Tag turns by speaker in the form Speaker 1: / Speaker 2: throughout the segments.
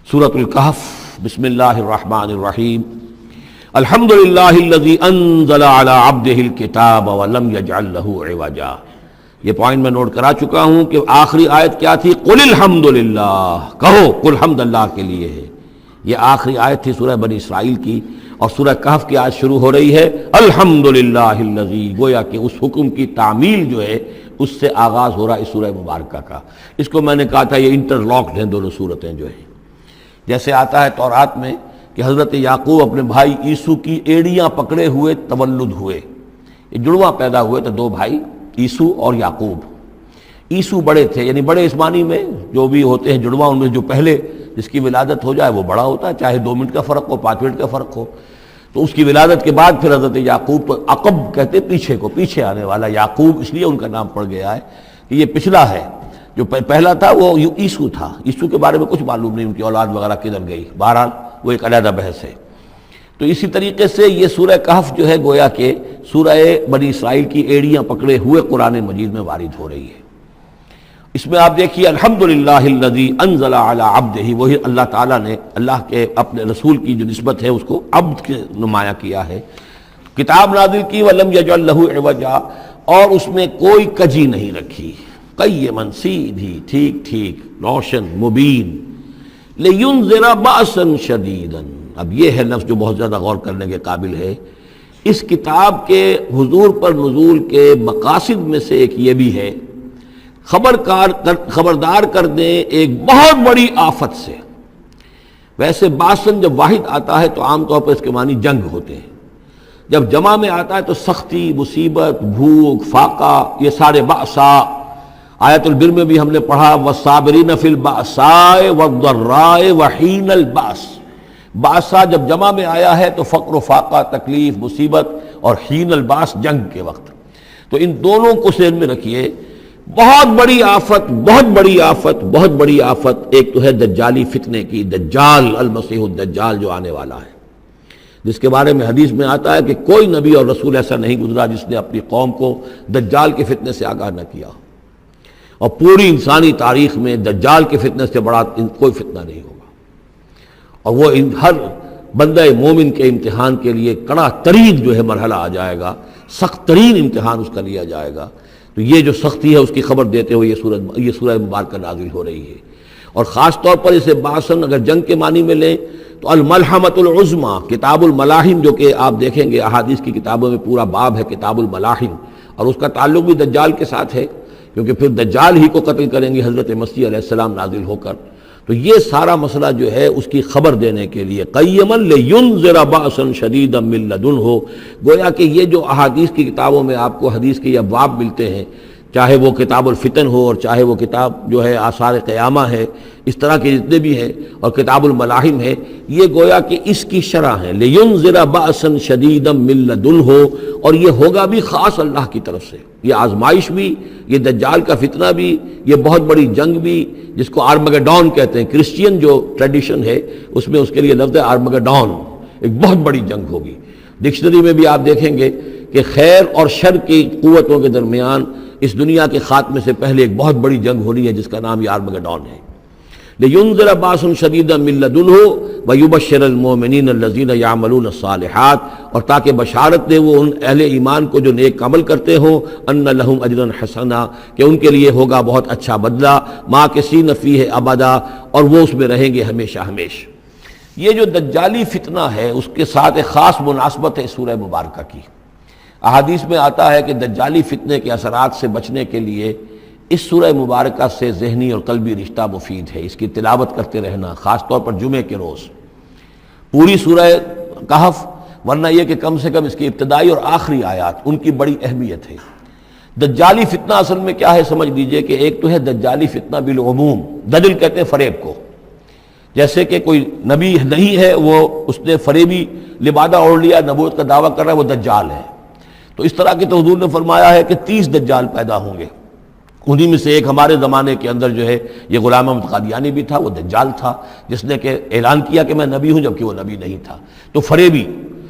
Speaker 1: سورۃ الکہف۔ بسم اللہ الرحمن الرحیم۔ الحمد للہ الذی انزل علی عبدہ الکتاب ولم یجعل لہ عوجا۔ یہ پوائنٹ میں نوٹ کرا چکا ہوں کہ آخری آیت کیا تھی؟ قل الحمد للہ، کہو قل حمد اللہ کے لیے ہے۔ یہ آخری آیت تھی سورہ بنی اسرائیل کی، اور سورہ کہف کی آیت شروع ہو رہی ہے الحمد للہ الذی، گویا کہ اس حکم کی تعمیل جو ہے اس سے آغاز ہو رہا ہے اس سورہ مبارکہ کا۔ اس کو میں نے کہا تھا یہ انٹرلاکڈ ہیں دونوں صورتیں جو ہیں، جیسے آتا ہے تورات میں کہ حضرت یعقوب اپنے بھائی عیسو کی ایڑیاں پکڑے ہوئے تولد ہوئے، یہ جڑواں پیدا ہوئے تو دو بھائی عیسو اور یعقوب۔ عیسو بڑے تھے، یعنی بڑے اس معنی میں جو بھی ہوتے ہیں جڑواں، ان میں جو پہلے جس کی ولادت ہو جائے وہ بڑا ہوتا ہے، چاہے 2 منٹ کا فرق ہو 5 منٹ کا فرق ہو۔ تو اس کی ولادت کے بعد پھر حضرت یعقوب کو عقب کہتے پیچھے کو، پیچھے آنے والا یعقوب، اس لیے ان کا نام پڑ گیا ہے کہ یہ پچھلا ہے۔ جو پہلا تھا وہ عیسو تھا، عیسو کے بارے میں کچھ معلوم نہیں، ان کی اولاد وغیرہ کدھر گئی، بہرحال وہ ایک علیحدہ بحث ہے۔ تو اسی طریقے سے یہ سورہ کہف جو ہے گویا کہ سورہ بنی اسرائیل کی ایڑیاں پکڑے ہوئے قرآن مجید میں وارد ہو رہی ہے۔ اس میں آپ دیکھیے الحمدللہ الذی انزل علی عبدہ، وہی اللہ تعالیٰ نے اللہ کے اپنے رسول کی جو نسبت ہے اس کو عبد کے نمایاں کیا ہے، کتاب نازل کی ولم یجعل لہ عوجا، اور اس میں کوئی کجی نہیں رکھی، قیما سیدھی ٹھیک ٹھیک روشن مبین، لینذر بأسا شدیدا۔ اب یہ ہے لفظ جو بہت زیادہ غور کرنے کے قابل ہے۔ اس کتاب کے حضور پر نزول کے مقاصد میں سے ایک یہ بھی ہے خبردار کر دیں ایک بہت بڑی آفت سے۔ ویسے باسن جب واحد آتا ہے تو عام طور پر اس کے معنی جنگ ہوتے ہیں، جب جمع میں آتا ہے تو سختی، مصیبت، بھوک، فاقہ، یہ سارے بأسا۔ آیت البر میں بھی ہم نے پڑھا والصابرین فی البأساء والضراء وحین البأس۔ بأسا جب جمع میں آیا ہے تو فقر و فاقہ، تکلیف، مصیبت، اور حین الباس جنگ کے وقت۔ تو ان دونوں کو ذہن میں رکھیے، بہت بڑی آفت، بہت بڑی آفت، بہت بڑی آفت۔ ایک تو ہے دجالی فتنے کی، دجال المسیح الدجال جو آنے والا ہے، جس کے بارے میں حدیث میں آتا ہے کہ کوئی نبی اور رسول ایسا نہیں گزرا جس نے اپنی قوم کو دجال کے فتنے سے آگاہ نہ کیا، اور پوری انسانی تاریخ میں دجال کے فتنے سے بڑا کوئی فتنہ نہیں ہوگا، اور وہ ہر بندہ مومن کے امتحان کے لیے کڑا ترین جو ہے مرحلہ آ جائے گا، سخت ترین امتحان اس کا لیا جائے گا۔ تو یہ جو سختی ہے اس کی خبر دیتے ہوئے یہ سورہ مبارکہ نازل ہو رہی ہے، اور خاص طور پر اسے باسن اگر جنگ کے معنی میں لیں تو الملحمۃ العظمیٰ، کتاب الملاحم، جو کہ آپ دیکھیں گے احادیث کی کتابوں میں پورا باب ہے کتاب الملاحم، اور اس کا تعلق بھی دجال کے ساتھ ہے، کیونکہ پھر دجال ہی کو قتل کریں گے حضرت مسیح علیہ السلام نازل ہو کر۔ تو یہ سارا مسئلہ جو ہے اس کی خبر دینے کے لیے قیما لینذر بأسا شدیدا من لدنہ، گویا کہ یہ جو احادیث کی کتابوں میں آپ کو حدیث کے ابواب ملتے ہیں، چاہے وہ کتاب الفتن ہو اور چاہے وہ کتاب جو ہے آثار قیامہ ہے، اس طرح کے جتنے بھی ہیں، اور کتاب الملاحم ہے، یہ گویا کہ اس کی شرح ہے لینذر بأسا شدیدا من لدنہ، اور یہ ہوگا بھی خاص اللہ کی طرف سے، یہ آزمائش بھی، یہ دجال کا فتنہ بھی، یہ بہت بڑی جنگ بھی، جس کو آرمگڈون کہتے ہیں، کرسچین جو ٹریڈیشن ہے اس میں اس کے لیے لفظ ہے آرمگڈون، ایک بہت بڑی جنگ ہوگی۔ ڈکشنری میں بھی آپ دیکھیں گے کہ خیر اور شر کی قوتوں کے درمیان اس دنیا کے خاتمے سے پہلے ایک بہت بڑی جنگ ہونی ہے جس کا نام یہ آرمگڈون ہے۔ لینذر بأسا شدیدا من لدنہ ویبشر المؤمنین الذین یعملون الصالحات، اور تاکہ بشارت دے وہ ان اہل ایمان کو جو نیک عمل کرتے ہوں، ان لہم اجرا حسنا، کہ ان کے لیے ہوگا بہت اچھا بدلہ، ماکثین فیہ ابدا، اور وہ اس میں رہیں گے ہمیشہ ہمیشہ۔ یہ جو دجالی فتنہ ہے اس کے ساتھ ایک خاص مناسبت ہے سورہ مبارکہ کی۔ احادیث میں آتا ہے کہ دجالی فتنے کے اثرات سے بچنے کے لیے اس سورہ مبارکہ سے ذہنی اور قلبی رشتہ مفید ہے، اس کی تلاوت کرتے رہنا، خاص طور پر جمعے کے روز پوری سورہ کہف، ورنہ یہ کہ کم سے کم اس کی ابتدائی اور آخری آیات ان کی بڑی اہمیت ہے۔ دجالی فتنہ اصل میں کیا ہے سمجھ لیجئے کہ ایک تو ہے دجالی فتنہ بالعموم، دجل کہتے ہیں فریب کو، جیسے کہ کوئی نبی نہیں ہے، وہ اس نے فریبی لبادہ اوڑھ لیا، نبوت کا دعویٰ کر رہا ہے، وہ دجال ہے۔ تو اس طرح کی تو حضور نے فرمایا ہے کہ 30 دجال پیدا ہوں گے، انہی میں سے ایک ہمارے زمانے کے اندر جو ہے یہ غلام احمد قادیانی بھی تھا، وہ دجال تھا، جس نے کہ اعلان کیا کہ میں نبی ہوں جبکہ وہ نبی نہیں تھا۔ تو فریبی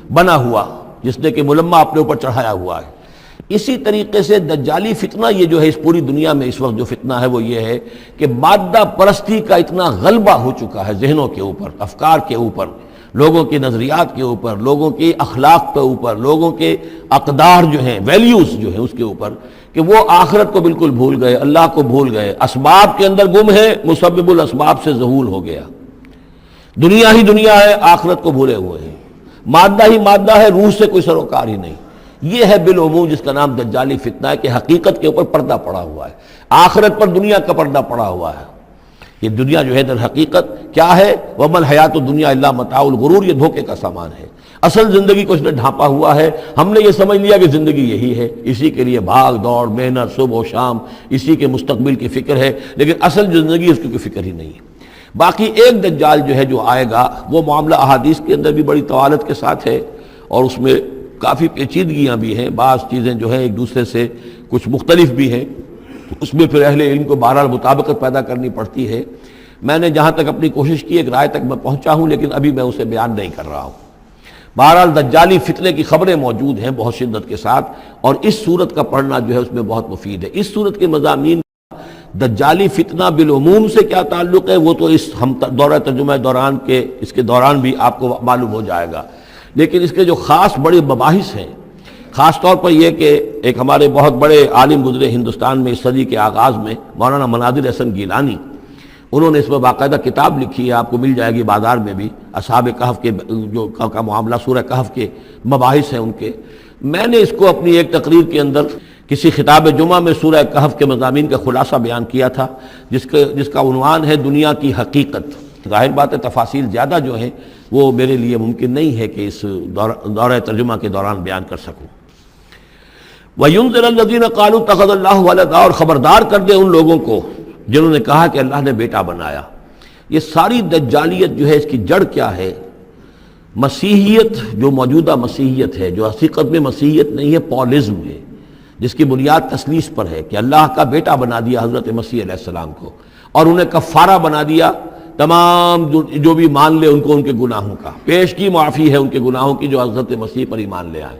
Speaker 1: بنا ہوا، جس نے کہ ملمہ اپنے اوپر چڑھایا ہوا ہے۔ اسی طریقے سے دجالی فتنہ یہ جو ہے اس پوری دنیا میں اس وقت جو فتنہ ہے وہ یہ ہے کہ مادہ پرستی کا اتنا غلبہ ہو چکا ہے ذہنوں کے اوپر، افکار کے اوپر، لوگوں کے نظریات کے اوپر، لوگوں کے اخلاق کے اوپر، لوگوں کے اقدار جو ہیں، ویلیوز جو ہیں اس کے اوپر، کہ وہ آخرت کو بالکل بھول گئے، اللہ کو بھول گئے، اسباب کے اندر گم ہے، مسبب الاسباب سے ذہول ہو گیا، دنیا ہی دنیا ہے، آخرت کو بھولے ہوئے ہیں، مادہ ہی مادہ ہے، روح سے کوئی سروکار ہی نہیں۔ یہ ہے بالعموم جس کا نام دجالی فتنہ ہے کہ حقیقت کے اوپر پردہ پڑا ہوا ہے، آخرت پر دنیا کا پردہ پڑا ہوا ہے۔ یہ دنیا جو ہے در حقیقت کیا ہے؟ وَمَا الْحَيَاةُ الدُّنْيَا إِلَّا مَتَاعُ الْغُرُورِ، یہ دھوکے کا سامان ہے۔ اصل زندگی کو اس نے ڈھانپا ہوا ہے، ہم نے یہ سمجھ لیا کہ زندگی یہی ہے، اسی کے لیے بھاگ دوڑ، محنت، صبح و شام، اسی کے مستقبل کی فکر ہے، لیکن اصل زندگی اس کی کوئی فکر ہی نہیں ہے۔ باقی ایک دجال جو ہے جو آئے گا، وہ معاملہ احادیث کے اندر بھی بڑی طوالت کے ساتھ ہے، اور اس میں کافی پیچیدگیاں بھی ہیں، بعض چیزیں جو ہیں ایک دوسرے سے کچھ مختلف بھی ہیں، اس میں پھر اہل علم کو بہرحال مطابقت پیدا کرنی پڑتی ہے۔ میں نے جہاں تک اپنی کوشش کی ایک رائے تک میں پہنچا ہوں، لیکن ابھی میں اسے بیان نہیں کر رہا ہوں۔ بہرحال دجالی فتنے کی خبریں موجود ہیں بہت شدت کے ساتھ، اور اس صورت کا پڑھنا جو ہے اس میں بہت مفید ہے۔ اس صورت کے مضامین دجالی فتنہ بالعموم سے کیا تعلق ہے وہ تو اس ہم دورہ ترجمہ دوران کے اس کے دوران بھی آپ کو معلوم ہو جائے گا، لیکن اس کے جو خاص بڑے مباحث ہیں، خاص طور پر یہ کہ ایک ہمارے بہت بڑے عالم گزرے ہندوستان میں اس صدی کے آغاز میں، مولانا مناظر احسن گیلانی، انہوں نے اس میں باقاعدہ کتاب لکھی ہے، آپ کو مل جائے گی بازار میں بھی، اصحاب کہف کے جو کا معاملہ سورہ کہف کے مباحث ہیں ان کے۔ میں نے اس کو اپنی ایک تقریر کے اندر کسی خطاب جمعہ میں سورہ کہف کے مضامین کا خلاصہ بیان کیا تھا، جس کا عنوان ہے دنیا کی حقیقت۔ ظاہر بات ہے تفاصیل زیادہ جو ہیں وہ میرے لیے ممکن نہیں ہے کہ اس دورہ ترجمہ کے دوران بیان کر سکوں۔ وَيُنذِرَ الَّذِينَ قَالُوا اتَّخَذَ اللَّهُ وَلَدًا، اور خبردار کر دے ان لوگوں کو جنہوں نے کہا کہ اللہ نے بیٹا بنایا۔ یہ ساری دجالیت جو ہے اس کی جڑ کیا ہے؟ مسیحیت، جو موجودہ مسیحیت ہے، جو حقیقت میں مسیحیت نہیں ہے، پولزم ہے، جس کی بنیاد تثلیث پر ہے کہ اللہ کا بیٹا بنا دیا حضرت مسیح علیہ السلام کو، اور انہیں کفارہ بنا دیا تمام جو بھی مان لے ان کو ان کے گناہوں کا، پیش کی معافی ہے ان کے گناہوں کی جو حضرت مسیح پر ایمان لے آئے،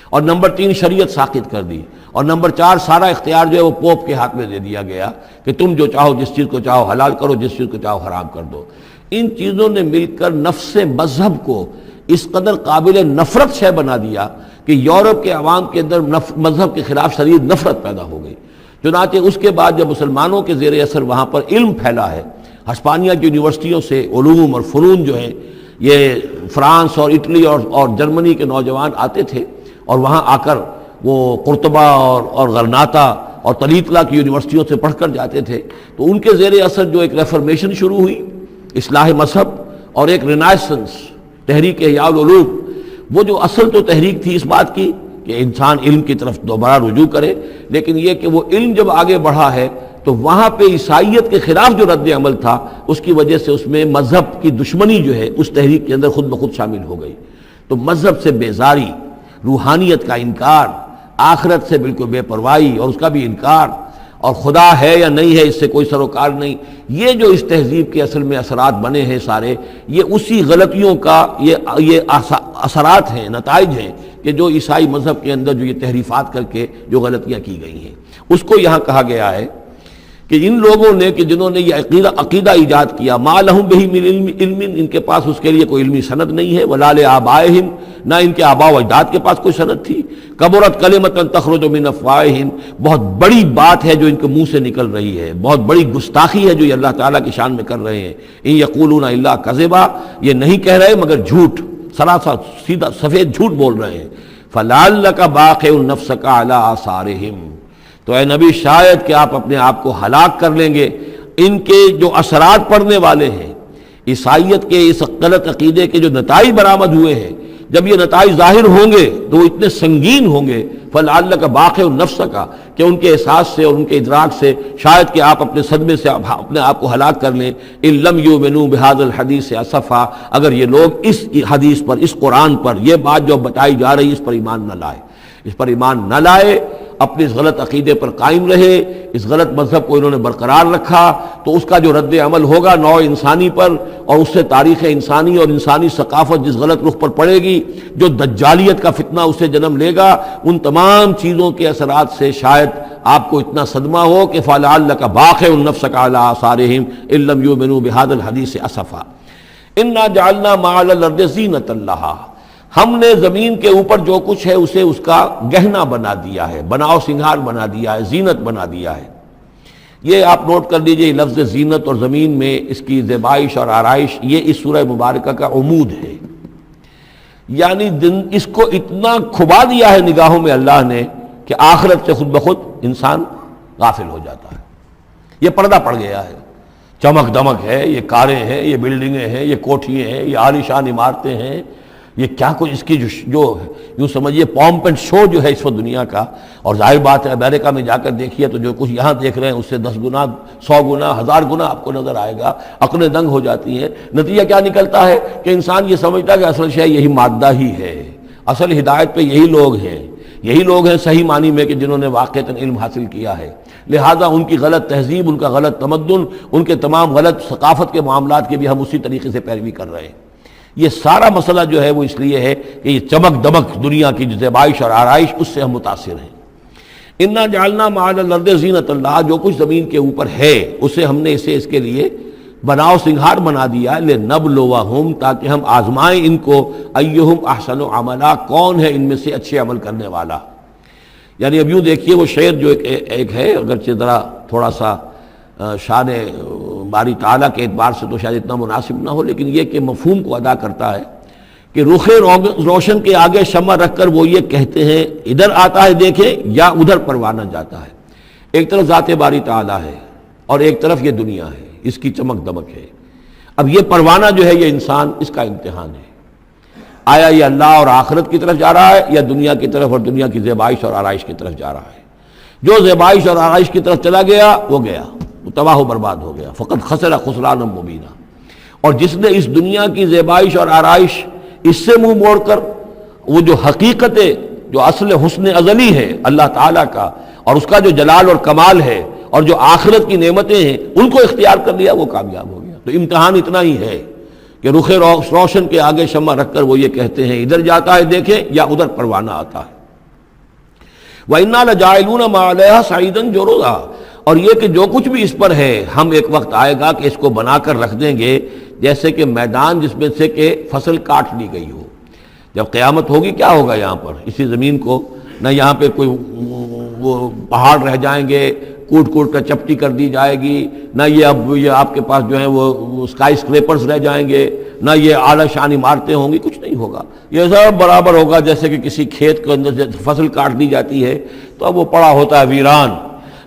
Speaker 1: اور نمبر 3 شریعت ساقط کر دی، اور نمبر 4 سارا اختیار جو ہے وہ پوپ کے ہاتھ میں دے دیا گیا کہ تم جو چاہو جس چیز کو چاہو حلال کرو، جس چیز کو چاہو حرام کر دو۔ ان چیزوں نے مل کر نفس مذہب کو اس قدر قابل نفرت شے بنا دیا کہ یورپ کے عوام کے اندر مذہب کے خلاف شدید نفرت پیدا ہو گئی۔ چنانچہ اس کے بعد جب مسلمانوں کے زیر اثر وہاں پر علم پھیلا ہے، ہسپانیہ کی یونیورسٹیوں سے علوم اور فنون جو ہیں یہ فرانس اور اٹلی اور جرمنی کے نوجوان آتے تھے، اور وہاں آ کر وہ قرطبہ اور غرناطہ اور طلیطلہ کی یونیورسٹیوں سے پڑھ کر جاتے تھے، تو ان کے زیر اثر جو ایک ریفرمیشن شروع ہوئی، اصلاح مذہب، اور ایک رینائسنس، تحریک احیاء العلوم، وہ جو اصل تو تحریک تھی اس بات کی کہ انسان علم کی طرف دوبارہ رجوع کرے، لیکن یہ کہ وہ علم جب آگے بڑھا ہے تو وہاں پہ عیسائیت کے خلاف جو رد عمل تھا اس کی وجہ سے اس میں مذہب کی دشمنی جو ہے اس تحریک کے اندر خود بخود شامل ہو گئی۔ تو مذہب سے بیزاری، روحانیت کا انکار، آخرت سے بالکل بے پرواہی اور اس کا بھی انکار، اور خدا ہے یا نہیں ہے اس سے کوئی سروکار نہیں، یہ جو اس تہذیب کے اصل میں اثرات بنے ہیں سارے، یہ اسی غلطیوں کا یہ اثرات ہیں، نتائج ہیں کہ جو عیسائی مذہب کے اندر جو یہ تحریفات کر کے جو غلطیاں کی گئی ہیں، اس کو یہاں کہا گیا ہے کہ ان لوگوں نے کہ جنہوں نے یہ عقیدہ ایجاد کیا، ما لہم بہ من علم، ان کے پاس اس کے لیے کوئی علمی سند نہیں ہے، ولا لآبائہم، نہ ان کے آباء و اجداد کے پاس کوئی سند تھی، کبرت کلمۃ تخرج من افواہہم، بہت بڑی بات ہے جو ان کے منہ سے نکل رہی ہے، بہت بڑی گستاخی ہے جو یہ اللہ تعالیٰ کی شان میں کر رہے ہیں، ان یقولون الا کذبا، یہ نہیں کہہ رہے مگر جھوٹ، سراسر سیدھا سفید جھوٹ بول رہے ہیں، فلعلک باخع نفسک علی آثارہم، تو اے نبی شاید کہ آپ اپنے آپ کو ہلاک کر لیں گے ان کے جو اثرات پڑنے والے ہیں، عیسائیت کے اس غلط عقیدے کے جو نتائج برآمد ہوئے ہیں، جب یہ نتائج ظاہر ہوں گے تو وہ اتنے سنگین ہوں گے، فلعلک باخع نفسک، کہ ان کے احساس سے اور ان کے ادراک سے شاید کہ آپ اپنے صدمے سے اپنے آپ کو ہلاک کر لیں، ان لم یؤمنوا بہذا الحدیث اسفا، اگر یہ لوگ اس حدیث پر، اس قرآن پر، یہ بات جو بتائی جا رہی ہے اس پر ایمان نہ لائے، اس پر ایمان نہ لائے، اپنے اس غلط عقیدے پر قائم رہے، اس غلط مذہب کو انہوں نے برقرار رکھا، تو اس کا جو رد عمل ہوگا نوع انسانی پر، اور اس سے تاریخ انسانی اور انسانی ثقافت جس غلط رخ پر پڑے گی، جو دجالیت کا فتنہ اسے جنم لے گا، ان تمام چیزوں کے اثرات سے شاید آپ کو اتنا صدمہ ہو کہ فَلَعَلَّكَ بَاخِعٌ نَفْسَكَ عَلَىٰ آثَارِهِمْ إِن لَّمْ يُؤْمِنُوا بِهَٰذَا الْحَدِيثِ أَسَفًا إِنَّا جَعَلْنَا مَا عَلَى الْأَرْضِ زِينَةً لَّهَا، ہم نے زمین کے اوپر جو کچھ ہے اسے اس کا گہنا بنا دیا ہے، بناؤ سنگھار بنا دیا ہے، زینت بنا دیا ہے۔ یہ آپ نوٹ کر لیجئے، لفظ زینت اور زمین میں اس کی زیبائش اور آرائش، یہ اس سورہ مبارکہ کا عمود ہے، یعنی اس کو اتنا کھبا دیا ہے نگاہوں میں اللہ نے کہ آخرت سے خود بخود انسان غافل ہو جاتا ہے۔ یہ پردہ پڑ گیا ہے، چمک دمک ہے، یہ کاریں ہیں، یہ بلڈنگیں ہیں، یہ کوٹھیاں ہیں، یہ عالیشان عمارتیں ہیں، یہ کیا کچھ اس کی جو یوں سمجھیے پومپ اینڈ شو جو ہے اس وقت دنیا کا، اور ظاہر بات ہے امریکہ میں جا کر دیکھیے تو جو کچھ یہاں دیکھ رہے ہیں اس سے 10 گنا 100 گنا 1000 گنا آپ کو نظر آئے گا، عقلیں دنگ ہو جاتی ہیں۔ نتیجہ کیا نکلتا ہے کہ انسان یہ سمجھتا ہے کہ اصل شے یہی مادہ ہی ہے، اصل ہدایت پہ یہی لوگ ہیں، یہی لوگ ہیں صحیح معنی میں کہ جنہوں نے واقعتاً علم حاصل کیا ہے، لہذا ان کی غلط تہذیب، ان کا غلط تمدن، ان کے تمام غلط ثقافت کے معاملات کے بھی ہم اسی طریقے سے پیروی کر رہے ہیں۔ یہ سارا مسئلہ جو ہے وہ اس لیے ہے کہ یہ چمک دمک دنیا کی زیبائش اور آرائش اس سے ہم متاثر ہیں۔ انا جعلنا ما علی الارض زینۃ اللہ، جو کچھ زمین کے اوپر ہے اسے ہم نے اس کے لیے بناؤ سنگھار بنا دیا، لنبلوہم، تاکہ ہم آزمائیں ان کو، ایہم احسن عملا، کون ہے ان میں سے اچھے عمل کرنے والا۔ یعنی اب یوں دیکھیے وہ شعر جو ایک ہے، اگرچہ ذرا تھوڑا سا شان باری تعالیٰ کے اعتبار سے تو شاید اتنا مناسب نہ ہو، لیکن یہ کہ مفہوم کو ادا کرتا ہے کہ رخ روشن کے آگے شمع رکھ کر وہ یہ کہتے ہیں ادھر آتا ہے دیکھیں یا ادھر پروانہ جاتا ہے۔ ایک طرف ذات باری تعالیٰ ہے اور ایک طرف یہ دنیا ہے، اس کی چمک دمک ہے۔ اب یہ پروانہ جو ہے یہ انسان، اس کا امتحان ہے، آیا یہ اللہ اور آخرت کی طرف جا رہا ہے یا دنیا کی طرف اور دنیا کی زیبائش اور آرائش کی طرف جا رہا ہے۔ جو زیبائش اور آرائش کی طرف چلا گیا وہ گیا، وہ تباہ و برباد ہو گیا، فقط خسر خسرانا مبینا۔ اور جس نے اس دنیا کی زیبائش اور آرائش اس سے منہ موڑ کر وہ جو حقیقت جو اصل حسن ازلی ہے اللہ تعالیٰ کا، اور اس کا جو جلال اور کمال ہے، اور جو آخرت کی نعمتیں ہیں ان کو اختیار کر لیا، وہ کامیاب ہو گیا۔ تو امتحان اتنا ہی ہے کہ رخ روشن کے آگے شمع رکھ کر وہ یہ کہتے ہیں ادھر جاتا ہے دیکھیں یا ادھر پروانہ آتا ہے۔ وَإِنَّا لَجَاعِلُونَ مَا عَلَيْهَا صَعِيدًا جُرُزًا، اور یہ کہ جو کچھ بھی اس پر ہے ہم ایک وقت آئے گا کہ اس کو بنا کر رکھ دیں گے جیسے کہ میدان جس میں سے کہ فصل کاٹ لی گئی ہو۔ جب قیامت ہوگی کیا ہوگا یہاں پر اسی زمین کو، نہ یہاں پہ کوئی وہ پہاڑ رہ جائیں گے کوٹ کوٹ کر چپٹی کر دی جائے گی، نہ یہ آپ کے پاس جو ہیں وہ اسکائی اسکریپرز رہ جائیں گے، نہ یہ اعلیٰ شان عمارتیں ہوں گی، کچھ نہیں ہوگا۔ یہ سب برابر ہوگا جیسے کہ کسی کھیت کے اندر سے فصل کاٹ دی جاتی ہے تو اب وہ پڑا ہوتا ہے ویران۔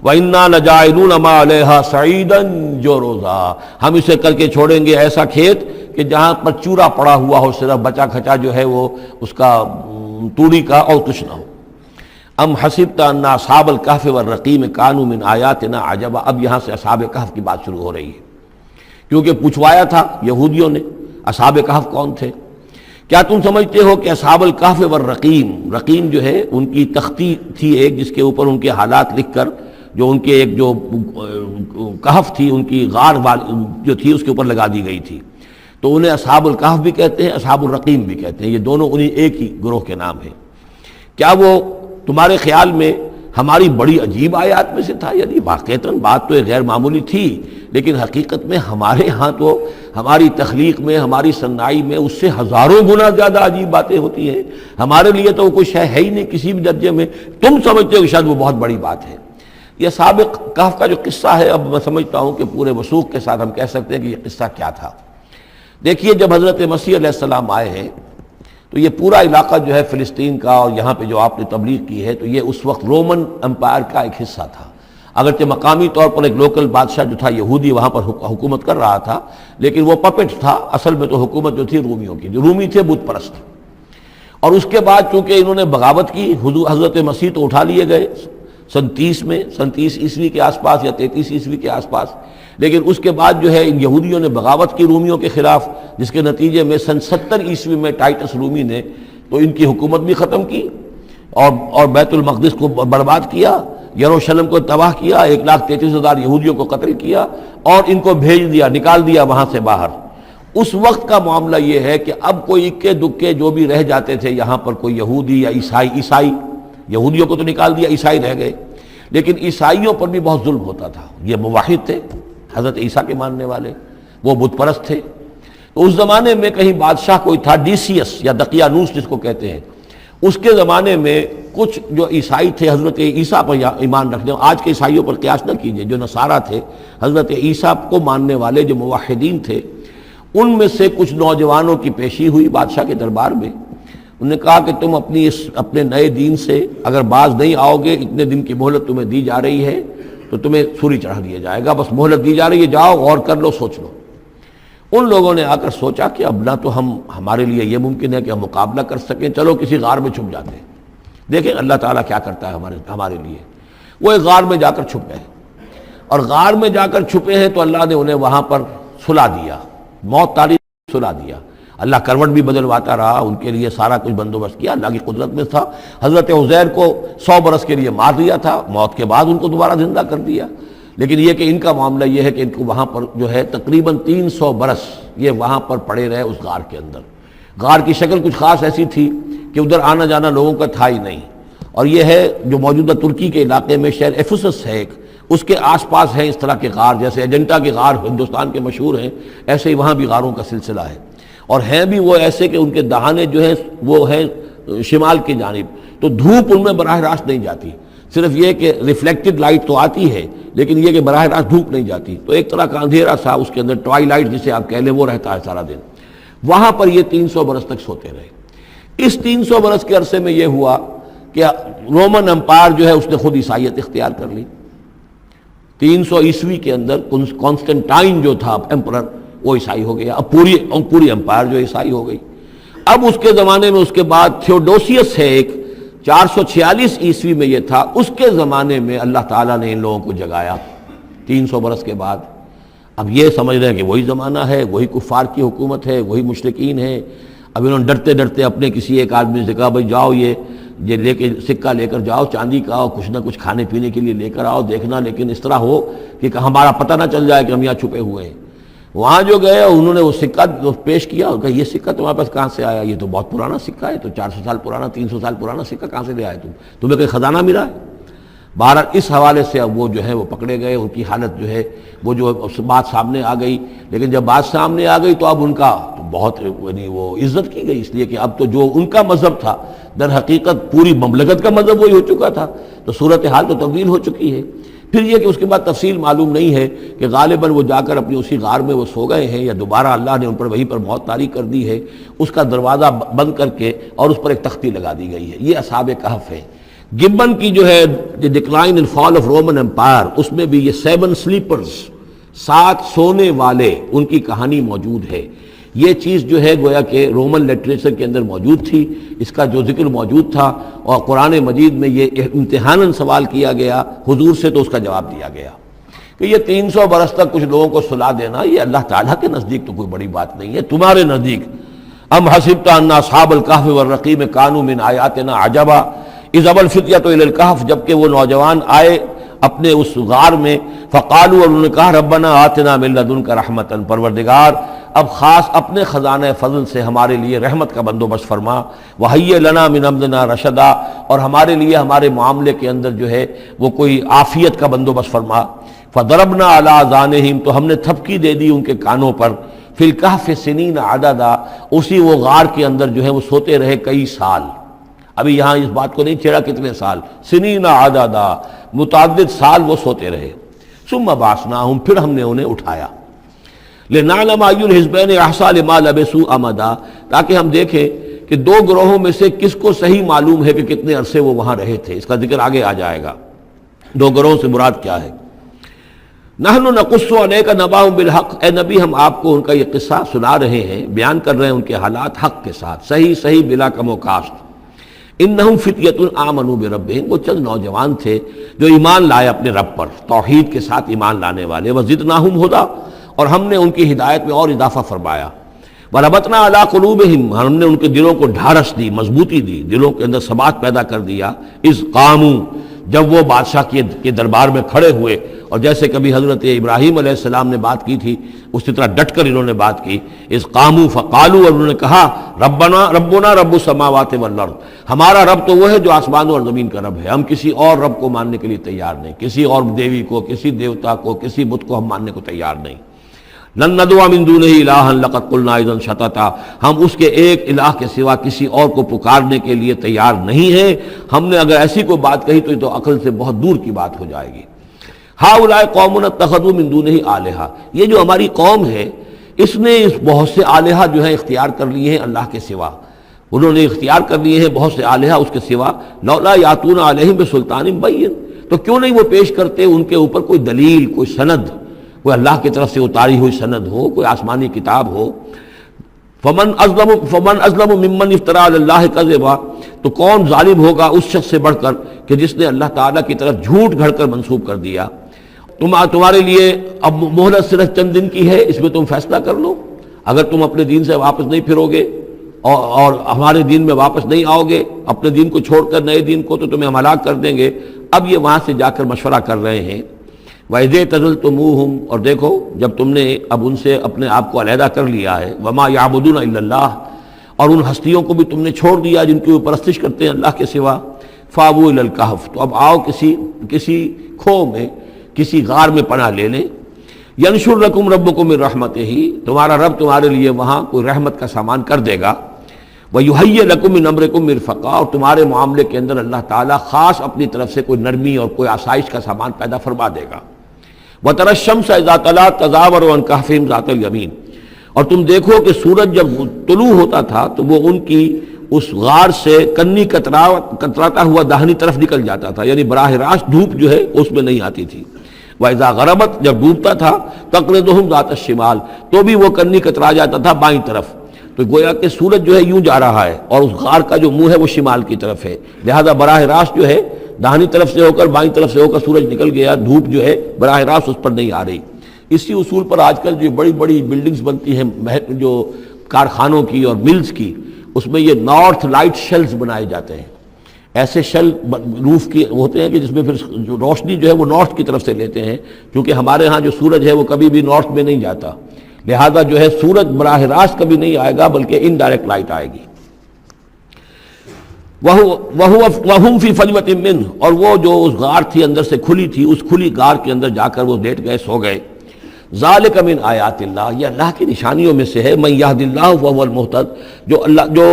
Speaker 1: وَإِنَّا لَجَاعِلُونَ مَا عَلَيْهَا صَعِيدًا جُرُزًا، ہم اسے کر کے چھوڑیں گے ایسا کھیت کہ جہاں پر چورا پڑا ہوا ہو، صرف بچا کھچا جو ہے وہ اس کا توڑی کا اور کچھ نہ ہو۔ ام حسبت ان اصحاب الکہف والرقیم کانوا من آیاتنا عجبا، اب یہاں سے اصحاب کہف کی بات شروع ہو رہی ہے، کیونکہ پوچھوایا تھا یہودیوں نے اصحاب کہف کون تھے۔ کیا تم سمجھتے ہو کہ اصحاب الکہف والرقیم، رقیم جو ہے ان کی تختی تھی ایک جس کے اوپر ان کے حالات لکھ کر، جو ان کے ایک جو کہف تھی ان کی غار جو تھی اس کے اوپر لگا دی گئی تھی، تو انہیں اصحاب الکہف بھی کہتے ہیں، اصحاب الرقیم بھی کہتے ہیں، یہ دونوں انہیں ایک ہی گروہ کے نام ہیں۔ کیا وہ تمہارے خیال میں ہماری بڑی عجیب آیات میں سے تھا؟ یعنی واقعتاً بات تو ایک غیر معمولی تھی، لیکن حقیقت میں ہمارے ہاں تو ہماری تخلیق میں، ہماری صنائی میں اس سے ہزاروں گنا زیادہ عجیب باتیں ہوتی ہیں، ہمارے لیے تو وہ کچھ ہے ہی نہیں کسی بھی درجے میں، تم سمجھتے ہو کہ شاید وہ بہت بڑی بات ہے۔ یہ سابق کہف کا جو قصہ ہے، اب میں سمجھتا ہوں کہ پورے وثوق کے ساتھ ہم کہہ سکتے ہیں کہ یہ قصہ کیا تھا۔ دیکھیے جب حضرت مسیح علیہ السلام آئے ہیں تو یہ پورا علاقہ جو ہے فلسطین کا، اور یہاں پہ جو آپ نے تبلیغ کی ہے، تو یہ اس وقت رومن امپائر کا ایک حصہ تھا۔ اگرچہ مقامی طور پر ایک لوکل بادشاہ جو تھا یہودی وہاں پر حکومت کر رہا تھا، لیکن وہ پپٹ تھا، اصل میں تو حکومت جو تھی رومیوں کی، جو رومی تھے بت پرست۔ اور اس کے بعد چونکہ انہوں نے بغاوت کی، حضرت مسیح تو اٹھا لیے گئے سن 30 عیسوی کے آس پاس یا 33 عیسوی کے آس پاس، لیکن اس کے بعد جو ہے ان یہودیوں نے بغاوت کی رومیوں کے خلاف، جس کے نتیجے میں سن 70 عیسوی میں ٹائٹس رومی نے تو ان کی حکومت بھی ختم کی، اور بیت المقدس کو برباد کیا، یروشلم کو تباہ کیا، 1,33,000 یہودیوں کو قتل کیا اور ان کو بھیج دیا، نکال دیا وہاں سے باہر۔ اس وقت کا معاملہ یہ ہے کہ اب کوئی اکے دکے جو بھی رہ جاتے تھے یہاں پر، کوئی یہودی یا عیسائی، یہودیوں کو تو نکال دیا، عیسائی رہ گئے، لیکن عیسائیوں پر بھی بہت ظلم ہوتا تھا۔ یہ موحد تھے، حضرت عیسیٰ کے ماننے والے، وہ بت پرست تھے۔ تو اس زمانے میں کہیں بادشاہ کوئی تھا، ڈیسیس یا دقیانوس جس کو کہتے ہیں، اس کے زمانے میں کچھ جو عیسائی تھے حضرت عیسیٰ پر ایمان رکھنے، آج کے عیسائیوں پر قیاس نہ کیجئے، جو نصارہ تھے حضرت عیسیٰ کو ماننے والے جو موحدین تھے، ان میں سے کچھ نوجوانوں کی پیشی ہوئی بادشاہ کے دربار میں۔ انہوں نے کہا کہ تم اپنے نئے دین سے اگر باز نہیں آؤ گے، اتنے دن کی مہلت تمہیں دی جا رہی ہے تو تمہیں سولی چڑھا دیا جائے گا، بس مہلت دی جا رہی ہے، جاؤ غور کر لو، سوچ لو۔ ان لوگوں نے آ کر سوچا کہ اب نہ تو ہمارے لیے یہ ممکن ہے کہ ہم مقابلہ کر سکیں، چلو کسی غار میں چھپ جاتے ہیں، دیکھیں اللہ تعالیٰ کیا کرتا ہے ہمارے لیے۔ وہ ایک غار میں جا کر چھپ گئے، اور غار میں جا کر چھپے ہیں تو اللہ نے انہیں وہاں پر سلا دیا، موت تاریخ سلا دیا۔ اللہ کروٹ بھی بدلواتا رہا، ان کے لیے سارا کچھ بندوبست کیا، اللہ کی قدرت میں تھا۔ حضرت عزیر کو 100 برس کے لیے مار دیا تھا، موت کے بعد ان کو دوبارہ زندہ کر دیا۔ لیکن یہ کہ ان کا معاملہ یہ ہے کہ ان کو وہاں پر جو ہے تقریباً 300 برس یہ وہاں پر پڑے رہے اس غار کے اندر۔ غار کی شکل کچھ خاص ایسی تھی کہ ادھر آنا جانا لوگوں کا تھا ہی نہیں، اور یہ ہے جو موجودہ ترکی کے علاقے میں شہر ایفسس ہے ایک، اس کے آس پاس ہیں اس طرح کے غار، جیسے ایجنٹا کے غار ہندوستان کے مشہور ہیں، ایسے ہی وہاں بھی غاروں کا سلسلہ ہے، اور ہیں بھی وہ ایسے کہ ان کے دہانے جو ہیں وہ ہیں شمال کی جانب، تو دھوپ ان میں براہ راست نہیں جاتی، صرف یہ کہ ریفلیکٹڈ لائٹ تو آتی ہے لیکن یہ کہ براہ راست دھوپ نہیں جاتی، تو ایک طرح کا اندھیرا سا اس کے اندر، ٹوائی لائٹ جسے آپ کہہ لیں، وہ رہتا ہے سارا دن۔ وہاں پر یہ 300 برس تک سوتے رہے۔ اس 300 برس کے عرصے میں یہ ہوا کہ رومن امپائر جو ہے اس نے خود عیسائیت اختیار کر لی۔ 300 عیسوی کے اندر کانسٹنٹائن جو تھا ایمپرر، وہ عیسائی ہو گیا، اب پوری امپائر جو عیسائی ہو گئی۔ اب اس کے زمانے میں اس کے بعد تھیوڈوسیس ہے ایک، 446 عیسوی میں یہ تھا، اس کے زمانے میں اللہ تعالیٰ نے ان لوگوں کو جگایا 300 برس کے بعد۔ اب یہ سمجھ رہے ہیں کہ وہی زمانہ ہے، وہی کفار کی حکومت ہے، وہی مشرکین ہیں۔ اب انہوں نے ڈرتے ڈرتے اپنے کسی ایک آدمی سے کہا بھائی جاؤ یہ لے کے سکہ لے کر جاؤ، چاندی کا، اور کچھ نہ کچھ کھانے پینے کے لیے لے کر آؤ، دیکھنا لیکن اس طرح ہو کہ ہمارا پتہ نہ چل جائے کہ ہم یہاں چھپے ہوئے ہیں۔ وہاں جو گئے انہوں نے وہ سکہ پیش کیا اور کہا یہ سکہ تمہارے پاس کہاں سے آیا؟ یہ تو بہت پرانا سکہ ہے، تو 400 سال پرانا، 300 سال پرانا سکہ کہاں سے لے آئے تمہیں کوئی خزانہ ملا ہے؟ بہرحال اس حوالے سے اب وہ جو ہے وہ پکڑے گئے، ان کی حالت جو ہے وہ جو بات سامنے آ گئی، لیکن جب بات سامنے آ گئی تو اب ان کا تو بہت یعنی وہ عزت کی گئی، اس لیے کہ اب تو جو ان کا مذہب تھا در حقیقت پوری مملکت کا مذہب وہی ہو چکا تھا، تو صورتحال تو تبدیل ہو چکی ہے۔ پھر یہ کہ اس کے بعد تفصیل معلوم نہیں ہے کہ غالباً وہ جا کر اپنی اسی غار میں وہ سو گئے ہیں یا دوبارہ اللہ نے ان پر وہیں پر موت طاری کر دی ہے، اس کا دروازہ بند کر کے اور اس پر ایک تختی لگا دی گئی ہے۔ یہ اصحاب کہف ہے۔ گبن کی جو ہے decline and fall of Roman empire, اس میں بھی یہ 7 سلیپرز، 7 سونے والے، ان کی کہانی موجود ہے۔ یہ چیز جو ہے گویا کہ رومن لٹریچر کے اندر موجود تھی، اس کا جو ذکر موجود تھا، اور قرآن مجید میں یہ امتحاناً سوال کیا گیا حضور سے، تو اس کا جواب دیا گیا کہ یہ 300 برس تک کچھ لوگوں کو سلا دینا یہ اللہ تعالیٰ کے نزدیک تو کوئی بڑی بات نہیں ہے، تمہارے نزدیک ام حسبت ان اصحاب الکہف والرقیم کانوا من آیاتنا عجبا اذ ابى الفتية الى الكهف، جبکہ وہ نوجوان آئے اپنے اس غار میں، فقالوا، اور انہوں نے کہا ربنا آتنا من لدنک رحمتا، پروردگار اب خاص اپنے خزانہ فضل سے ہمارے لیے رحمت کا بندوبست فرما، وہیئ لنا من امرنا رشدا، اور ہمارے لیے ہمارے معاملے کے اندر جو ہے وہ کوئی عافیت کا بندوبست فرما، فضربنا علی آذانہم، تو ہم نے تھپکی دے دی ان کے کانوں پر، فی الکہف سنین عددا، اسی وہ غار کے اندر جو ہے وہ سوتے رہے کئی سال۔ ابھی یہاں اس بات کو نہیں چھیڑا کتنے سال، سنین عددا، متعدد سال وہ سوتے رہے۔ ثم بعثناہم، پھر ہم نے انہیں اٹھایا، لنعلم ای الحزبین احصیٰ لما لبثوا امدا، تاکہ ہم دیکھیں کہ 2 گروہوں میں سے کس کو صحیح معلوم ہے کہ کتنے عرصے وہ وہاں رہے تھے۔ اس کا ذکر آگے آ جائے گا 2 گروہوں سے مراد کیا ہے۔ نحن نقص علیک نبأہم بالحق، اے نبی ہم آپ کو ان کا یہ قصہ سنا رہے ہیں، بیان کر رہے ہیں ان کے حالات حق کے ساتھ، صحیح بلا کم و کاسٹ۔ انہم فتیۃ آمنوا بربہم، وہ چند نوجوان تھے جو ایمان لائے اپنے رب پر، توحید کے ساتھ ایمان لانے والے، وزدناہم ھدی، اور ہم نے ان کی ہدایت میں اور اضافہ فرمایا، وَرَبَطْنَا عَلَىٰ قُلُوبِهِمْ، ہم نے ان کے دلوں کو ڈھارس دی، مضبوطی دی، دلوں کے اندر ثبات پیدا کر دیا، اِذْ قَامُوا، جب وہ بادشاہ کے دربار میں کھڑے ہوئے، اور جیسے کبھی حضرت ابراہیم علیہ السلام نے بات کی تھی اسی طرح ڈٹ کر انہوں نے بات کی، اِذْ قَامُوا فَقَالُوا، اور انہوں نے کہا ربنا رب السماوات والارض، ہمارا رب تو وہ ہے جو آسمانوں اور زمین کا رب ہے، ہم کسی اور رب کو ماننے کے لیے تیار نہیں، کسی اور دیوی کو، کسی دیوتا کو، کسی بت کو ہم ماننے کو تیار نہیں۔ لن ندعو من دونہ الہا لقد قلنا اذا شططا، ہم اس کے ایک الہ کے سوا کسی اور کو پکارنے کے لیے تیار نہیں ہیں، ہم نے اگر ایسی کوئی بات کہی تو یہ تو عقل سے بہت دور کی بات ہو جائے گی۔ ہؤلاء قوم اتخذوا من دونہ آلہہ، یہ جو ہماری قوم ہے اس نے اس بہت سے آلہہ جو ہیں اختیار کر لیے ہیں اللہ کے سوا، انہوں نے اختیار کر لیے ہیں بہت سے آلہہ اس کے سوا، لولا یاتون علیہم بسلطان بین، تو کیوں نہیں وہ پیش کرتے ان کے اوپر کوئی دلیل، کوئی سند، کوئی اللہ کی طرف سے اتاری ہوئی سند ہو، کوئی آسمانی کتاب ہو۔ فمن ازلم ممن افترى علی اللہ کذبا، تو کون ظالم ہوگا اس شخص سے بڑھ کر کہ جس نے اللہ تعالیٰ کی طرف جھوٹ گھڑ کر منسوب کر دیا۔ تمہارے لیے اب مہلت صرف چند دن کی ہے، اس میں تم فیصلہ کر لو، اگر تم اپنے دین سے واپس نہیں پھرو گے اور ہمارے دین میں واپس نہیں آؤ گے، اپنے دین کو چھوڑ کر نئے دین کو، تو تمہیں ہم ہلاک کر دیں گے۔ اب یہ وہاں سے جا کر مشورہ کر رہے ہیں۔ وَإِذْ اعْتَزَلْتُمُوهُمْ، اور دیکھو جب تم نے اب ان سے اپنے آپ کو علیحدہ کر لیا ہے، وَمَا يَعْبُدُونَ إِلَّا اللَّهَ، اور ان ہستیوں کو بھی تم نے چھوڑ دیا جن کی وہ پرستش کرتے ہیں اللہ کے سوا، فَآوُوا إِلَى الْكَهْفِ، تو اب آؤ کسی کھو میں، کسی غار میں پناہ لے لیں، يَنشُرْ لَكُمْ رَبُّكُم مِّن رَحْمَتِهِ، تمہارا رب تمہارے لیے وہاں کوئی رحمت کا سامان کر دے گا، وَيُهَيِّئْ لَكُم مِّنْ أَمْرِكُم مِّرْفَقًا، اور تمہارے معاملے کے اندر اللہ تعالیٰ خاص اپنی طرف سے کوئی نرمی اور کوئی آسائش کا سامان پیدا فرما دے گا۔ وَتَرَى الشَّمْسَ إِذَا طَلَعَتْ تَزَاوَرُ عَنْ كَهْفِهِمْ ذَاتَ الْيَمِينِ، اور تم دیکھو کہ سورج جب طلوع ہوتا تھا تو وہ ان کی اس غار سے کنی کتراتا ہوا داہنی طرف نکل جاتا تھا، یعنی براہ راست دھوپ جو ہے اس میں نہیں آتی تھی۔ وَإِذَا غَرَبَتْ، جب ڈوبتا تھا، تَقْرِضُهُمْ ذَاتَ الشِّمَالِ، تو بھی وہ کنی کترا جاتا تھا بائیں طرف، تو گویا کہ سورج جو ہے یوں جا رہا ہے اور اس غار کا جو منہ ہے وہ شمال کی طرف ہے، لہذا براہ راست جو ہے داہنی طرف سے ہو کر بائیں طرف سے ہو کر سورج نکل گیا، دھوپ جو ہے براہ راست اس پر نہیں آ رہی۔ اسی اصول پر آج کل جو بڑی بڑی بلڈنگز بنتی ہیں جو کارخانوں کی اور ملز کی، اس میں یہ نارتھ لائٹ شیلز بنائے جاتے ہیں، ایسے شیل روف کی ہوتے ہیں کہ جس میں پھر جو روشنی جو ہے وہ نارتھ کی طرف سے لیتے ہیں، کیونکہ ہمارے ہاں جو سورج ہے وہ کبھی بھی نارتھ میں نہیں جاتا، لہذا جو ہے سورج براہ راست کبھی نہیں آئے گا بلکہ انڈائریکٹ لائٹ آئے گی۔ وَهُمْ فِي فَجْوَةٍ مِّنْهُ، اور وہ جو اس غار تھی اندر سے کھلی تھی، اس کھلی غار کے اندر جا کر وہ لیٹ گئے، سو گئے۔ ذَلِكَ مِنْ آیَاتِ اللَّهِ، یہ اللہ کی نشانیوں میں سے ہے، مَن يَهْدِ اللَّهُ فَهُوَ الْمُهْتَدِ، جو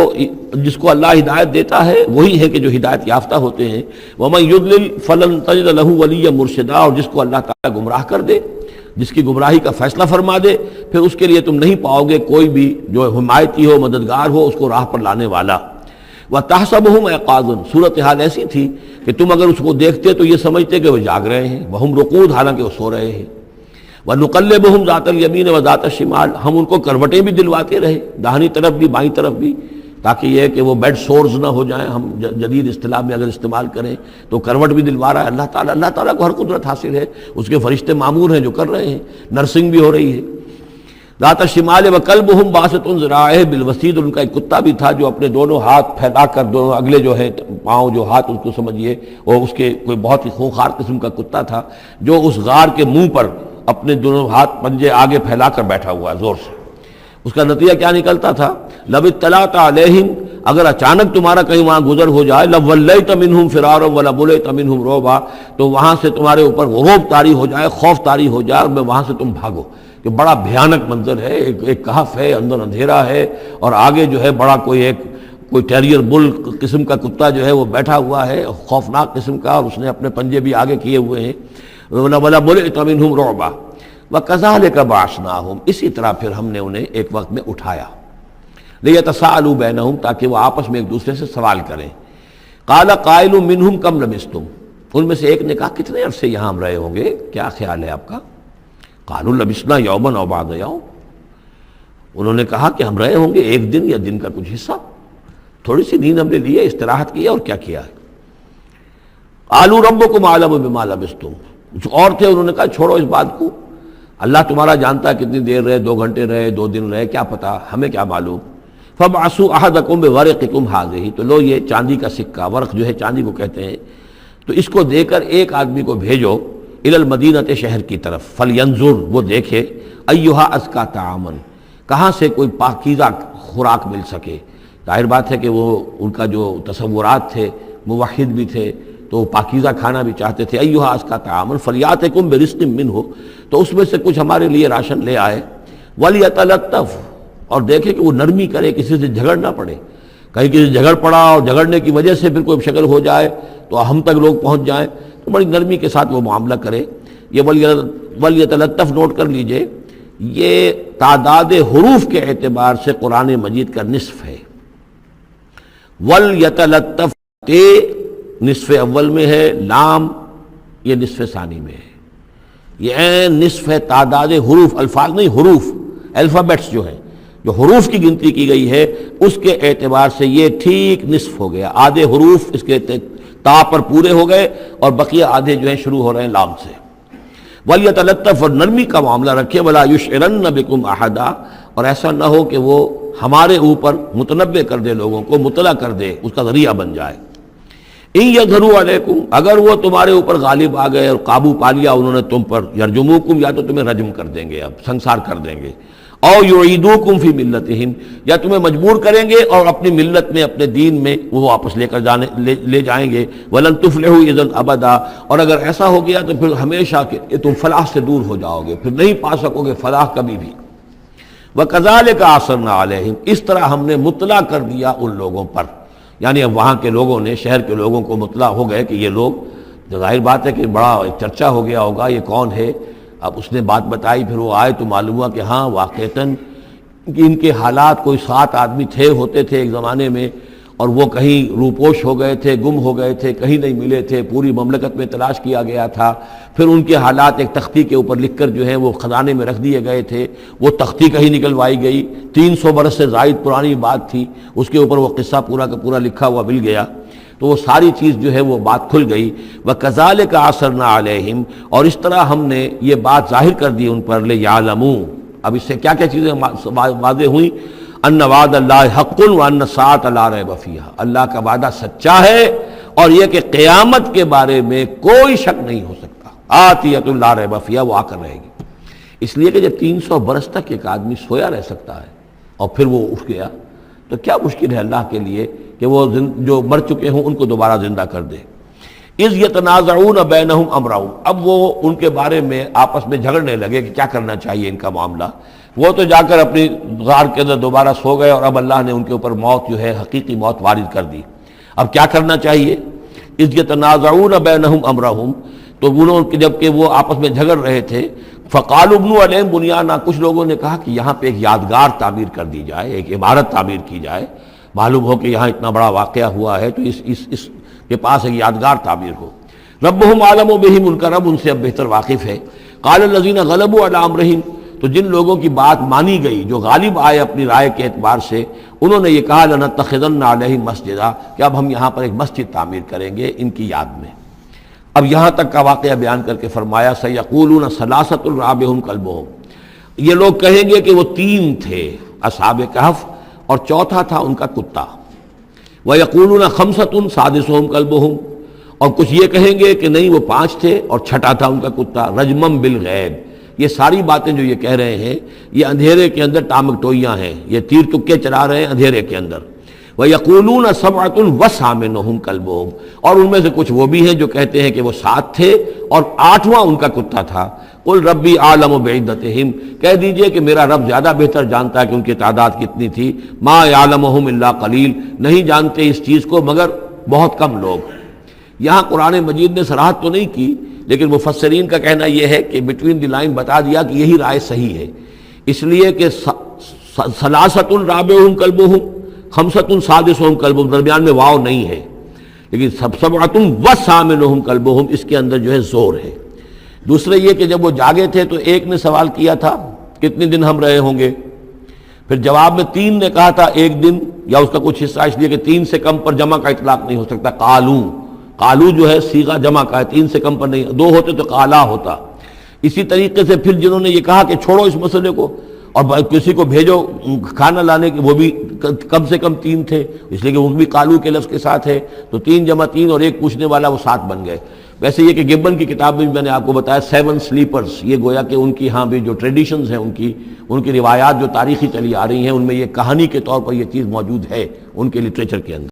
Speaker 1: جس کو اللہ ہدایت دیتا ہے وہی ہے کہ جو ہدایت یافتہ ہوتے ہیں، وَمَن يُضْلِلْ فَلَن تَجِدَ لَهُ وَلِيًّا مُرْشِدًا، اور جس کو اللہ تعالیٰ گمراہ کر دے، جس کی گمراہی کا فیصلہ فرما دے، پھر اس کے لیے تم نہیں پاؤ گے کوئی بھی جو حمایتی ہو، مددگار ہو، اس کو راہ پر لانے والا۔ وَتَحْسَبُهُمْ أَيْقَاظًا، صورتحال ایسی تھی کہ تم اگر اس کو دیکھتے تو یہ سمجھتے کہ وہ جاگ رہے ہیں، وَهُمْ رُقُودٌ، حالانکہ وہ سو رہے ہیں۔ وَنُقَلِّبُهُمْ ذَاتَ الْيَمِينِ وَذَاتَ الشِّمَالِ، ہم ان کو کروٹیں بھی دلواتے رہے، داہنی طرف بھی بائیں طرف بھی، تاکہ یہ کہ وہ بیڈ سورز نہ ہو جائیں، ہم جدید اصطلاح میں اگر استعمال کریں تو کروٹ بھی دلوا رہا ہے اللہ تعالیٰ۔ اللہ تعالیٰ کو ہر قدرت حاصل ہے، اس کے فرشتے معمور ہیں جو کر رہے ہیں، نرسنگ بھی ہو رہی ہے۔ ذات الشمال وکلبہم باسط ذراعیہ بالوسید، ان کا ایک کتا بھی تھا جو اپنے دونوں ہاتھ پھیلا کر، دونوں اگلے جو ہیں پاؤں جو ہاتھ اس کو سمجھیے، اور اس کے کوئی بہت ہی خونخوار قسم کا کتا تھا جو اس غار کے منہ پر اپنے دونوں ہاتھ پنجے آگے پھیلا کر بیٹھا ہوا زور سے۔ اس کا نتیجہ کیا نکلتا تھا؟ لو اطلعت علیہم، اگر اچانک تمہارا کہیں وہاں گزر ہو جائے، لولیت منہم فرارا ولملیت منہم رعبا، تو وہاں سے تمہارے اوپر رعب طاری ہو جائے، خوف طاری ہو جائے، اور وہاں سے تم بھاگو، کہ بڑا بھیانک منظر ہے، ایک کہف ہے، اندر اندھیرا ہے، اور آگے جو ہے بڑا کوئی ٹیریئر بل قسم کا کتا جو ہے وہ بیٹھا ہوا ہے، خوفناک قسم کا، اور اس نے اپنے پنجے بھی آگے کیے ہوئے ہیں۔ وَلَمُلِئْتَ مِنْهُمْ رُعْبًا وَكَذَلِكَ بَعَثْنَاهُمْ، اسی طرح پھر ہم نے انہیں ایک وقت میں اٹھایا، لِيَتَسَاءَلُوا بَيْنَهُمْ، تاکہ وہ آپس میں ایک دوسرے سے سوال کریں۔ قَالَ قَائِلٌ مِّنْهُمْ كَمْ لَبِثْتُمْ، ان میں سے ایک نے کہا کتنے عرصے یہاں ہم رہے ہوں گے، کیا خیال ہے آپ کا؟ قَالُوا لَبِثْنَا يَوْمًا أَوْ بَعْضَ يَوْمٍ، انہوں نے کہا کہ ہم رہے ہوں گے ایک دن یا دن کا کچھ حصہ، تھوڑی سی نیند ہم نے لی ہے، استراحت کی ہے، اور کیا کیا ہے۔ قَالُوا رَبُّكُمْ أَعْلَمُ بِمَا لَبِثْتُمْ، کچھ اور تھے، انہوں نے کہا چھوڑو اس بات کو، اللہ تمہارا جانتا ہے کتنی دیر رہے، 2 گھنٹے رہے، 2 دن رہے، کیا پتا، ہمیں کیا معلوم۔ فَبْعَثُوا أَحَدَكُمْ بِوَرِقِكُمْ هَٰذِهِ، تو لو یہ چاندی کا سکہ، ورق جو ہے چاندی کو کہتے ہیں، تو اس کو دے کر ایک آدمی کو بھیجو الی المدینۃ، شہر کی طرف، فَلْيَنظُرْ، وہ دیکھے، أَيُّهَا أَزْكَىٰ طَعَامًا، کہاں سے کوئی پاکیزہ خوراک مل سکے۔ ظاہر بات ہے کہ وہ ان کا جو تصورات تھے، موحد بھی تھے تو وہ پاکیزہ کھانا بھی چاہتے تھے۔ أَيُّهَا أَزْكَىٰ طَعَامًا فَلْيَأْتِكُم بِرِزْقٍ مِّنْهُ، تو اس میں سے کچھ ہمارے لیے راشن لے آئے۔ وَلْيَتَلَطَّفْ، اور دیکھے کہ وہ نرمی کرے، کسی سے جھگڑ نہ پڑے، کہیں کسی سے جھگڑ پڑا اور جھگڑنے کی وجہ سے پھر کوئی شکل ہو جائے تو ہم تک لوگ پہنچ جائیں، تو بڑی نرمی کے ساتھ وہ معاملہ کرے۔ یہ وَلْيَتَلَطَّفْ نوٹ کر لیجئے، یہ تعداد حروف کے اعتبار سے قرآن مجید کا نصف ہے۔ وَلْيَتَلَطَّفْ، تے نصف اول میں ہے، لام یہ نصف ثانی میں ہے، یہ عین نصف ہے، تعداد حروف، الفاظ نہیں، حروف، الفابیٹس جو ہیں، جو حروف کی گنتی کی گئی ہے اس کے اعتبار سے یہ ٹھیک نصف ہو گیا۔ آدھے حروف اس کے تا پر پورے ہو گئے اور بقیہ آدھے جو ہیں شروع ہو رہے ہیں لام سے۔ وَلْيَتَلَطَّفْ، اور نرمی کا معاملہ رکھے، وَلَا يُشْعِرَنَّ بِكُمْ أَحَدًا، اور ایسا نہ ہو کہ وہ ہمارے اوپر متنبع کر دے، لوگوں کو مطلع کر دے، اس کا ذریعہ بن جائے۔ ان یظہروا علیکم، اگر وہ تمہارے اوپر غالب آ گئے اور قابو پا لیا انہوں نے تم پر، یرجموکم، یا تو تمہیں رجم کر دیں گے، اب سنسار کر دیں گے، او یعیدوکم فی ملتہم، یا تمہیں مجبور کریں گے اور اپنی ملت میں، اپنے دین میں وہ واپس لے جائیں گے۔ ولن تفلحوا اذا ابدا، اور اگر ایسا ہو گیا تو پھر ہمیشہ کہ تم فلاح سے دور ہو جاؤ گے، پھر نہیں پا سکو گے فلاح کبھی بھی۔ وَكَذَلِكَ أَعْثَرْنَا عَلَيْهِمْ، اس طرح ہم نے مطلع کر دیا ان لوگوں پر، یعنی اب وہاں کے لوگوں نے، شہر کے لوگوں کو مطلع ہو گئے کہ یہ لوگ، ظاہر بات ہے کہ بڑا چرچا ہو گیا ہوگا یہ کون ہے۔ اب اس نے بات بتائی، پھر وہ آئے تو معلوم ہوا کہ ہاں واقعتاً ان کے حالات، کوئی 7 آدمی ہوتے تھے ایک زمانے میں، اور وہ کہیں روپوش ہو گئے تھے، گم ہو گئے تھے، کہیں نہیں ملے تھے، پوری مملکت میں تلاش کیا گیا تھا، پھر ان کے حالات ایک تختی کے اوپر لکھ کر جو ہے وہ خزانے میں رکھ دیے گئے تھے، وہ تختی کہیں نکلوائی گئی، 300 برس سے زائد پرانی بات تھی، اس کے اوپر وہ قصہ پورا کا پورا لکھا ہوا مل گیا، تو وہ ساری چیز جو ہے وہ بات کھل گئی۔ وَكَذَلِكَ أَعْثَرْنَا عَلَيْهِمْ، اور اس طرح ہم نے یہ بات ظاہر کر دی ان پر، لِيَعْلَمُوا، اب اس سے کیا کیا چیزیں واضح ہوئیں، ان وعد اللہ حق وان الساعۃ لا ریب فیہا، اللہ کا وعدہ سچا ہے اور یہ کہ قیامت کے بارے میں کوئی شک نہیں ہو سکتا، آتیۃ لا ریب فیہا، وہ آ کر رہے گی۔ اس لیے کہ جب 300 برس تک ایک آدمی سویا رہ سکتا ہے اور پھر وہ اٹھ گیا، تو کیا مشکل ہے اللہ کے لیے کہ وہ جو مر چکے ہوں ان کو دوبارہ زندہ کر دے۔ اذ یتنازعون بینہم امرہم، اب وہ ان کے بارے میں آپس میں جھگڑنے لگے کہ کیا کرنا چاہیے ان کا معاملہ، وہ تو جا کر اپنی غار کے اندر دوبارہ سو گئے اور اب اللہ نے ان کے اوپر موت جو ہے حقیقی موت وارد کر دی۔ اب کیا کرنا چاہیے، اذ یتنازعون بینہم امرہم، تو انہوں جب کہ وہ آپس میں جھگڑ رہے تھے، فقالوا ابنوا علیہم بنیانا، کچھ لوگوں نے کہا کہ یہاں پہ ایک یادگار تعمیر کر دی جائے، ایک عمارت تعمیر کی جائے، معلوم ہو کہ یہاں اتنا بڑا واقعہ ہوا ہے تو اس کے پاس ایک یادگار تعمیر ہو۔ ربہم عالم بہم، ان کا رب ان سے اب بہتر واقف ہے۔ قال الذین غلبوا علی امرہم، تو جن لوگوں کی بات مانی گئی، جو غالب آئے اپنی رائے کے اعتبار سے، انہوں نے یہ کہا لنتخذن علیہم مسجدا، کہ اب ہم یہاں پر ایک مسجد تعمیر کریں گے ان کی یاد میں۔ اب یہاں تک کا واقعہ بیان کر کے فرمایا سیقولون ثلاثۃ رابعہم کلبہم، یہ لوگ کہیں گے کہ وہ 3 تھے اصحاب کہف اور چوتھا تھا ان کا کتا۔ وَيَقُولُونَ خَمْسَةٌ سَادِسُهُمْ كَلْبُهُمْ، اور کچھ یہ کہیں گے کہ نہیں وہ 5 تھے اور چھٹا تھا ان کا کتا، رجمم بالغیب۔ یہ ساری باتیں جو یہ کہہ رہے ہیں یہ اندھیرے کے اندر ٹامک ٹوئیاں ہیں، یہ تیر تکے چلا رہے ہیں اندھیرے کے اندر۔ وَيَقُولُونَ سَبْعَةٌ وَثَامِنُهُمْ كَلْبُهُمْ، اور ان میں سے کچھ وہ بھی ہیں جو کہتے ہیں کہ وہ 7 تھے اور 8واں ان کا کتا تھا۔ قُلْ رَبِّي أَعْلَمُ بِعِدَّتِهِمْ، کہہ دیجئے کہ میرا رب زیادہ بہتر جانتا ہے کہ ان کی تعداد کتنی تھی۔ مَا يَعْلَمُهُمْ إِلَّا قَلِيلٌ، نہیں جانتے اس چیز کو مگر بہت کم لوگ۔ یہاں قرآن مجید نے صراحت تو نہیں کی، لیکن مفسرین کا کہنا یہ ہے کہ بٹوین دی لائن بتا دیا کہ یہی رائے صحیح ہے، اس لیے کہ ثلاثۃ رابعہم کلبہم، خمسۃ سادسہم کلبہم، درمیان میں واو نہیں ہے، لیکن سبعۃ وثامنہم کلبہم اس کے اندر جو ہے زور ہے۔ دوسرے یہ کہ جب وہ جاگے تھے تو ایک نے سوال کیا تھا کتنے دن ہم رہے ہوں گے، پھر جواب میں 3 نے کہا تھا 1 دن یا اس کا کچھ حصہ، اس لیے کہ 3 سے کم پر جمع کا اطلاق نہیں ہو سکتا۔ قالو جو ہے صیغہ جمع کا ہے، 3 سے کم پر نہیں، 2 ہوتے تو قالا ہوتا۔ اسی طریقے سے پھر جنہوں نے یہ کہا کہ چھوڑو اس مسئلے کو اور کسی کو بھیجو کھانا لانے کے، وہ بھی کم سے کم 3 تھے، اس لیے کہ وہ بھی قالو کے لفظ کے ساتھ ہے، تو 3 جمع 3 اور ایک پوچھنے والا، وہ 7 بن گئے۔ ویسے یہ کہ گبن کی کتاب میں میں نے آپ کو بتایا 7 سلیپرز، یہ گویا کہ ان کی ہاں بھی جو ٹریڈیشنز ہیں، ان کی روایات جو تاریخی چلی آ رہی ہیں، ان میں یہ کہانی کے طور پر یہ چیز موجود ہے ان کے لٹریچر کے اندر۔